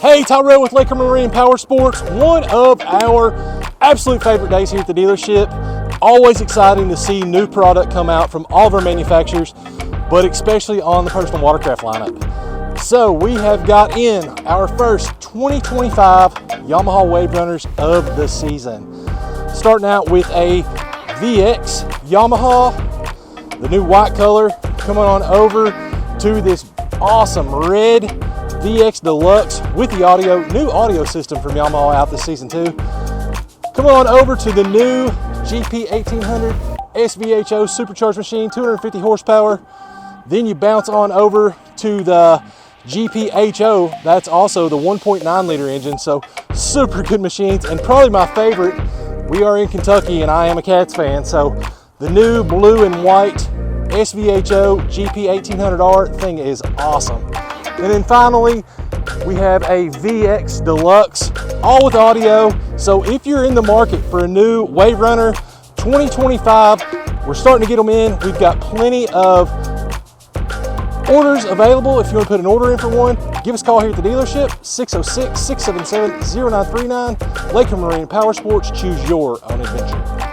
Hey, Tyrel with Laker Marine Power Sports. One of our absolute favorite days here at the dealership. Always exciting to see new product come out from all of our manufacturers, but especially on the personal watercraft lineup. So we have got in our first 2025 Yamaha Waverunners of the season. Starting out with a VX Yamaha, the new white color, coming on over to this awesome red VX Deluxe with the new audio system from Yamaha out this season too. Coming on over to the new GP 1800 SVHO supercharged machine, 250 horsepower. Then you bounce on over to the GPHO, that's also the 1.9 liter engine, so super good machines. And probably my favorite, we are in Kentucky and I am a Cats fan, so the new blue and white SVHO GP 1800R thing is awesome. And then finally, we have a VX Deluxe, all with audio. So if you're in the market for a new Waverunner 2025, we're starting to get them in. We've got plenty of orders available. If you want to put an order in for one, give us a call here at the dealership, 606-677-0939. Laker Marine Power Sports, choose your own adventure.